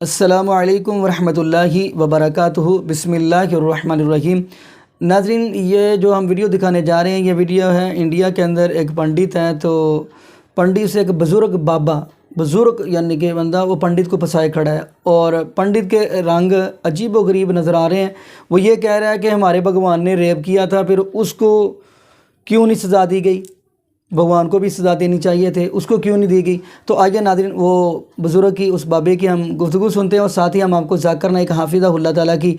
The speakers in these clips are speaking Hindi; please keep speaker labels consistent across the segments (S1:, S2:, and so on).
S1: अस्सलामु अलैकुम वरहमतुल्लाहि वबरकातुहू। बिस्मिल्लाहिर्रहमानिर्रहीम। नाज़रीन, ये जो हम वीडियो दिखाने जा रहे हैं, ये वीडियो है इंडिया के अंदर एक पंडित हैं, तो पंडित से एक बुज़ुर्ग यानी कि बंदा वो पंडित को फंसाए खड़ा है और पंडित के रंग अजीब व गरीब नज़र आ रहे हैं। वो ये कह रहा है कि हमारे भगवान ने रेप किया था, फिर उसको क्यों नहीं सज़ा दी गई, भगवान को भी सज़ा देनी चाहिए थे, उसको क्यों नहीं दी गई। तो आइए नाज़रीन वो बुज़ुर्ग की, उस बाबे की हम गुफ्तगू सुनते हैं और साथ ही हम आपको ज़ाकिर नाइक हाफिज़हुल्लाह ताला की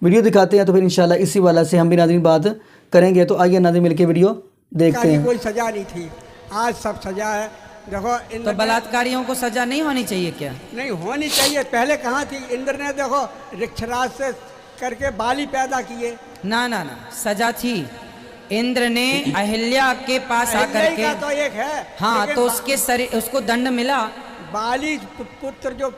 S1: वीडियो दिखाते हैं। तो फिर इंशाल्लाह इसी वाला से हम भी नाज़रीन बात करेंगे। तो आइए नाज़रीन मिलकर वीडियो देखते हैं।
S2: कोई सजा नहीं थी, आज सब सजा है। देखो
S3: तो बलात्कारियों को सजा नहीं होनी चाहिए क्या?
S2: नहीं होनी चाहिए, पहले कहाँ थी। इंद्र ने देखो रिक्षराज से करके बाली पैदा किए।
S3: ना ना ना, सजा थी। इंद्र ने अहिल्या के पास आकर के
S2: तो एक है,
S3: हाँ, तो उसके उसको दंड मिला।
S2: बाली पुत्र जो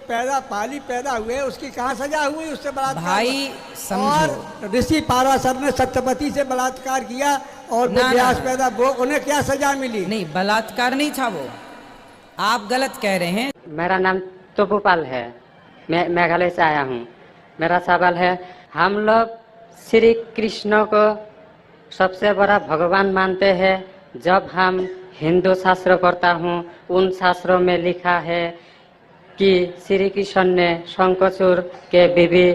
S2: बाली पैदा हुए, उसकी कहाँ सजा हुई? उससे बलात्कार
S3: भाई समझो।
S2: और ऋषि पाराशर ने सत्यवती से बलात्कार किया और व्यास पैदा, वो उन्हें क्या सजा मिली?
S3: नहीं, बलात्कार नहीं था वो, आप गलत कह रहे हैं।
S4: मेरा नाम तोपुपाल है, मैं मेघालय से आया हूँ। मेरा सवाल है, हम लोग श्री कृष्ण को सबसे बड़ा भगवान मानते हैं। जब हम हिंदू शास्त्र पढ़ता हूँ, उन शास्त्रों में लिखा है कि श्री कृष्ण ने शंखचूड़ के बीवी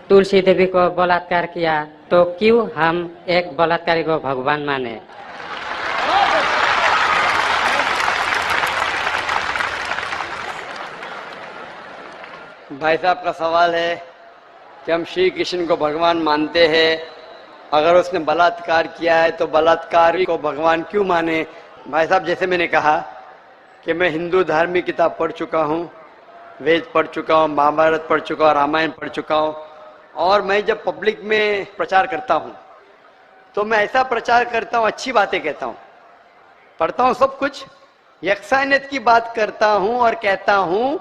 S4: तुलसी देवी को बलात्कार किया, तो क्यों हम एक बलात्कारी को भगवान माने?
S5: भाई साहब का सवाल है कि हम श्री कृष्ण को भगवान मानते हैं, अगर उसने बलात्कार किया है तो बलात्कारी को भगवान क्यों माने? भाई साहब, जैसे मैंने कहा कि मैं हिंदू धार्मिक किताब पढ़ चुका हूँ, वेद पढ़ चुका हूँ, महाभारत पढ़ चुका हूँ, रामायण पढ़ चुका हूँ। और मैं जब पब्लिक में प्रचार करता हूँ तो मैं ऐसा प्रचार करता हूँ, अच्छी बातें कहता हूँ, पढ़ता हूँ सब कुछ, यकसानियत की बात करता हूँ और कहता हूँ,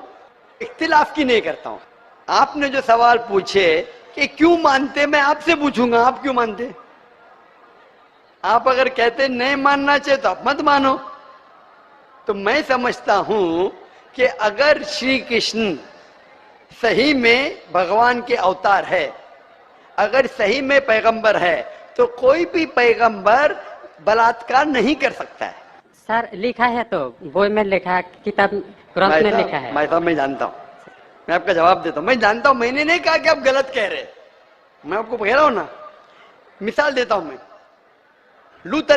S5: इख्तिलाफ की नहीं करता हूँ। आपने जो सवाल पूछे कि क्यों मानते, मैं आपसे पूछूंगा आप क्यों मानते? आप अगर कहते नहीं मानना चाहिए तो आप मत मानो। तो मैं समझता हूं कि अगर श्री कृष्ण सही में भगवान के अवतार है, अगर सही में पैगंबर है, तो कोई भी पैगंबर बलात्कार नहीं कर सकता है।
S4: सर लिखा है, तो बोई में लिखा है, किताब ग्रंथ में लिखा है।
S5: मैं जानता हूँ, मैं आपका जवाब देता हूँ, मैं जानता हूँ। मैंने नहीं कहा कि आप गलत कह रहे, मैं आपको कह रहा हूं ना। मिसाल देता हूं मैं, लूत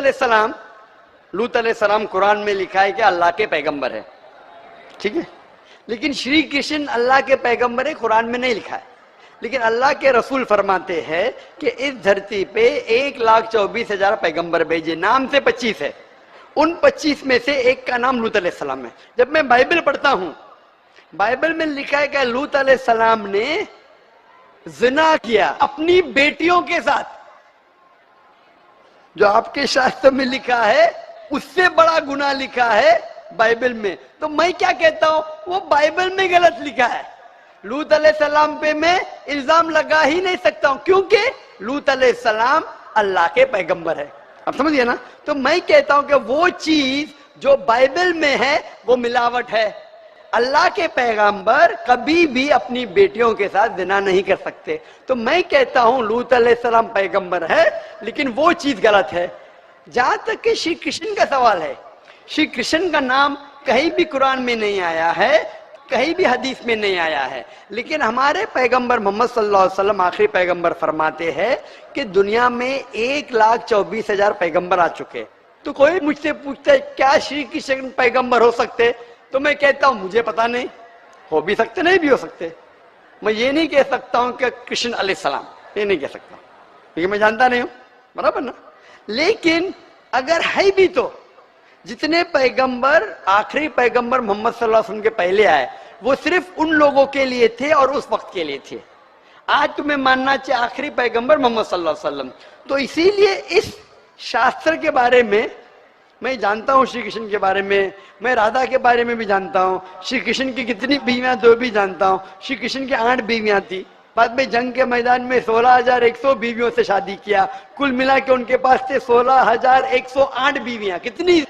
S5: अलैहिस्सलाम कुरान में लिखा है कि अल्लाह के पैगंबर है, ठीक है, लेकिन श्री कृष्ण अल्लाह के पैगंबर है, कुरान में नहीं लिखा है। लेकिन अल्लाह के रसूल फरमाते हैं कि इस धरती पे 1,24,000 पैगंबर भेजे, नाम से 25 है। उन 25 में से एक का नाम लूत अलैहिस्सलाम है। जब मैं बाइबल पढ़ता हूं, बाइबल में लिखा है कि लूत अलैहिस्सलाम ने जिना किया अपनी बेटियों के साथ। जो आपके शास्त्र में लिखा है उससे बड़ा गुनाह लिखा है बाइबल में। तो मैं क्या कहता हूं, वो बाइबल में गलत लिखा है। लूत अलैहिस्सलाम पे मैं इल्जाम लगा ही नहीं सकता हूं, क्योंकि लूत अलैहिस्सलाम अल्लाह के पैगंबर है। आप समझिए ना। तो मैं कहता हूं कि वो चीज जो बाइबल में है वो मिलावट है। अल्लाह के पैगंबर कभी भी अपनी बेटियों के साथ जिना नहीं कर सकते। तो मैं कहता हूं लूत अलैहिस्सलाम पैगंबर है, लेकिन वो चीज गलत है। जहां तक कि श्री कृष्ण का सवाल है, श्री कृष्ण का नाम कहीं भी कुरान में नहीं आया है, कहीं भी हदीस में नहीं आया है। लेकिन हमारे पैगंबर मोहम्मद सल्लल्लाहु अलैहि वसल्लम आखिरी पैगंबर फरमाते हैं कि दुनिया में 1,24,000 पैगंबर आ चुके। तो कोई मुझसे पूछता है क्या श्री कृष्ण पैगंबर हो सकते, तो मैं कहता हूं मुझे पता नहीं, हो भी सकते नहीं भी हो सकते। मैं ये नहीं कह सकता हूं कि कृष्ण अलैहिस्सलाम, ये नहीं कह सकता क्योंकि मैं जानता नहीं हूं, बराबर ना। लेकिन अगर है भी तो जितने पैगंबर आखिरी पैगंबर मोहम्मद सल्लल्लाहु अलैहि वसल्लम के पहले आए, वो सिर्फ उन लोगों के लिए थे और उस वक्त के लिए थे। आज तुम्हें मानना चाहिए आखिरी पैगंबर मोहम्मद सल्लल्लाहु अलैहि वसल्लम। तो इसीलिए इस शास्त्र के बारे में मैं जानता हूं, श्री कृष्ण के बारे में, मैं राधा के बारे में भी जानता हूं, श्री कृष्ण की कितनी बीवियां दो भी जानता हूं। श्री कृष्ण की 8 बीवियां थी, बाद में जंग के मैदान में 16,100 बीवियों से शादी किया, कुल मिला के उनके पास थे 16,108 बीवियां। कितनी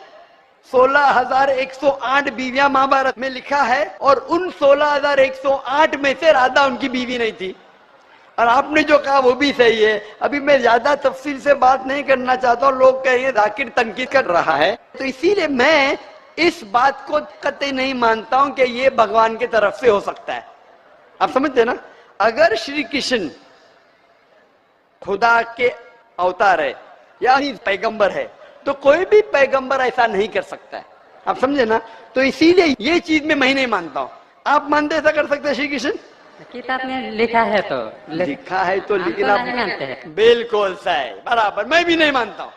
S5: 16,108 बीवियां महाभारत में लिखा है, और उन 16,108 में से राधा उनकी बीवी नहीं थी। और आपने जो कहा वो भी सही है। अभी मैं ज्यादा तफसील से बात नहीं करना चाहता हूँ, लोग कहेंगे जाकिर तनकीद कर रहा है, तो इसीलिए मैं इस बात को कतई नहीं मानता हूं कि ये भगवान की तरफ से हो सकता है। आप समझते ना, अगर श्री कृष्ण खुदा के अवतार है या ही पैगंबर है, तो कोई भी पैगंबर ऐसा नहीं कर सकता है। आप समझे ना, तो इसीलिए ये चीज में मैं नहीं मानता हूं। आप मानते ऐसा कर सकते हैं श्री कृष्ण?
S4: किताब में लिखा है तो
S5: लिखा है तो,
S4: हम
S5: लेकिन
S4: तो
S5: आप
S4: नहीं मानते हैं।
S5: बिल्कुल सही, बराबर। मैं भी नहीं मानता हूं,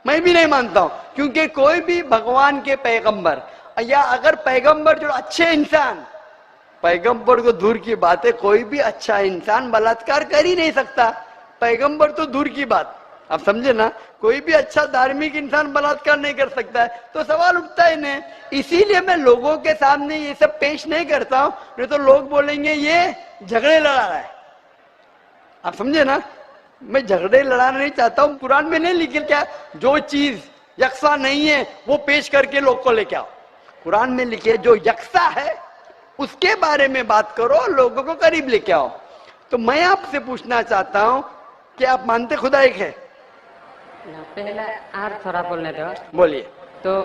S5: मैं भी नहीं मानता हूं, क्योंकि कोई भी भगवान के पैगंबर, या अगर पैगंबर जो अच्छे इंसान, पैगंबर को दूर की बात है, कोई भी अच्छा इंसान बलात्कार कर ही नहीं सकता। पैगंबर तो दूर की बात, आप समझे ना, कोई भी अच्छा धार्मिक इंसान बलात्कार नहीं कर सकता है, तो सवाल उठता ही नहीं। इसीलिए मैं लोगों के सामने ये सब पेश नहीं करता हूं, नहीं तो लोग बोलेंगे ये झगड़े लड़ा रहा है। आप समझे ना, मैं झगड़े लड़ाना नहीं चाहता हूं। कुरान में नहीं लिखे क्या, जो चीज यकसा नहीं है वो पेश करके लोग को लेके आओ। कुरान में लिखे जो यकसा है उसके बारे में बात करो, लोगों को करीब लेके आओ। तो मैं आपसे पूछना चाहता हूं कि आप मानते खुदा एक है?
S4: पहले और थोड़ा बोलने दो।
S5: बोलिए।
S4: तो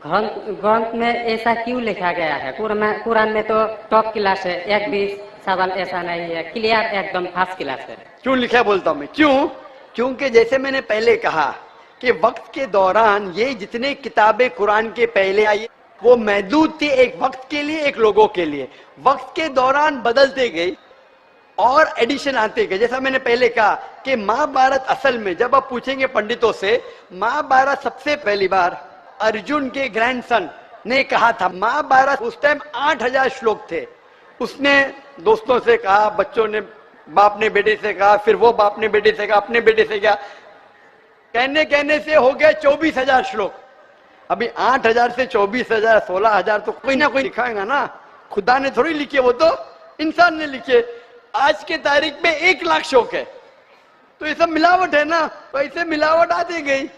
S4: ग्रंथ में ऐसा क्यों लिखा गया है? कुरान में तो टॉप क्लास है, एक भी सवाल ऐसा नहीं है, क्लियर एकदम फर्स्ट क्लास है।
S5: क्यों लिखा बोलता हूं मैं, क्यों? क्योंकि जैसे मैंने पहले कहा कि वक्त के दौरान ये जितने किताबें कुरान के पहले आई वो महदूद थी, एक वक्त के लिए, एक लोगों के लिए। वक्त के दौरान बदलते गई और एडिशन आते गए। जैसा मैंने पहले कहा कि महाभारत असल में, जब आप पूछेंगे पंडितों से, महाभारत सबसे पहली बार अर्जुन के ग्रैंडसन ने कहा था। महाभारत उस टाइम 8,000 श्लोक थे। उसने दोस्तों से कहा, बच्चों ने बाप ने बेटे से कहा, फिर वो बाप ने बेटे से कहा, अपने बेटे से कहा, कहने से हो गया 24,000 श्लोक। अभी 8,000 से 24,000, 16,000 तो कोई ना कोई लिखाएगा ना, खुदा ने थोड़ी लिखे, वो तो इंसान ने लिखे। आज के तारीख में 1,00,000 श्लोक है, तो ये सब मिलावट है ना, तो ऐसे मिलावट आती गई।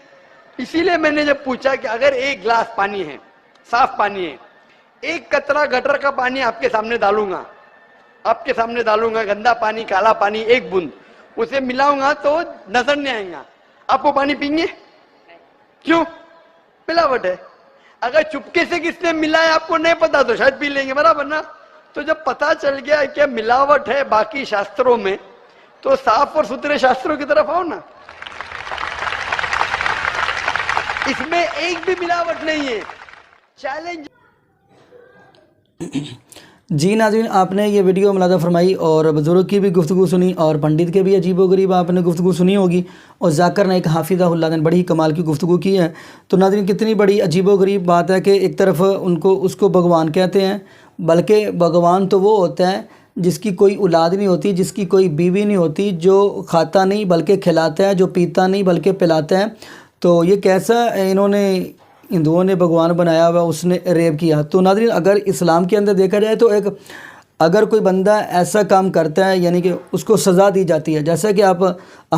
S5: इसीलिए मैंने जब पूछा कि अगर एक गिलास पानी है, साफ पानी है, एक कतरा गटर का पानी आपके सामने डालूंगा, आपके सामने डालूंगा, गंदा पानी, काला पानी, एक बूंद उसे मिलाऊंगा तो नजर नहीं आएगा, आप वो पानी पीएंगे? क्यों? मिलावट है। अगर चुपके से किसने मिलाया आपको नहीं पता तो शायद पी लेंगे, बराबर ना। तो जब पता चल गया कि मिलावट है बाकी शास्त्रों में, तो साफ और सुथरे शास्त्रों की तरफ आओ ना। इसमें एक भी मिलावट नहीं है। चैलेंज।
S1: जी नाज़रीन, आपने ये वीडियो मुलाज़ा फरमाई और बुज़ुर्ग की भी गुफ्तगू सुनी और पंडित के भी अजीबोगरीब आपने गुफ्तगू सुनी होगी, और जाकिर नाइक हाफिज़हुल्लाह ने बड़ी कमाल की गुफ्तगू की है। तो नाज़रीन, कितनी बड़ी अजीबोगरीब बात है कि एक तरफ उसको भगवान कहते हैं, बल्कि भगवान तो वो होता है जिसकी कोई औलाद नहीं होती, जिसकी कोई बीवी नहीं होती, जो खाता नहीं बल्कि खिलाता है, जो पीता नहीं बल्कि पिलाता है। तो ये कैसा इन्होंने हिंदुओं ने भगवान बनाया हुआ, उसने रेप किया। तो नाज़रीन, अगर इस्लाम के अंदर देखा जाए तो अगर कोई बंदा ऐसा काम करता है यानी कि उसको सज़ा दी जाती है। जैसा कि आप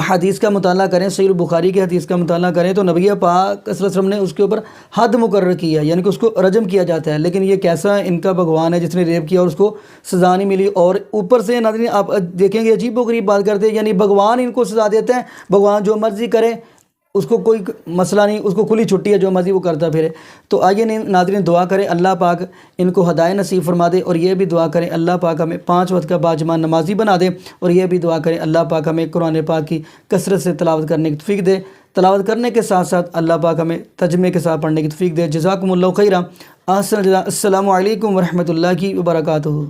S1: हदीस का मुताला करें, सहीह बुखारी की हदीस का मुताला करें, तो नबी पाक सल्लल्लाहु अलैहि वसल्लम ने उसके ऊपर हद मुकर्रर किया, यानी कि उसको रजम किया जाता है। लेकिन ये कैसा इनका भगवान है जिसने रेप किया और उसको सज़ा नहीं मिली। और ऊपर से नाज़रीन आप देखेंगे अजीबोगरीब बात करते हैं, यानी भगवान इनको सज़ा देता है, भगवान जो मर्ज़ी करे, उसको कोई मसला नहीं, उसको खुली छुट्टी है, जो मर्ज़ी वो करता फिरे। तो आइए नाज़रीन दुआ करें अल्लाह पाक इनको हदायत नसीब फरमा दे, और ये भी दुआ करें अल्लाह पाक हमें 5 वक्त का बाजमान नमाजी बना दे, और ये भी दुआ करें अल्लाह पाक हमें कुरान पाक की कसरत से तिलावत करने की तौफीक दे। तिलावत करने के साथ साथ अल्लाह पाक हमें तर्जुमे के साथ पढ़ने की तौफीक दे। जज़ाकुमुल्लाहु खैरा। अस्सलामु अलैकुम व रहमतुल्लाहि व बरकातुहू।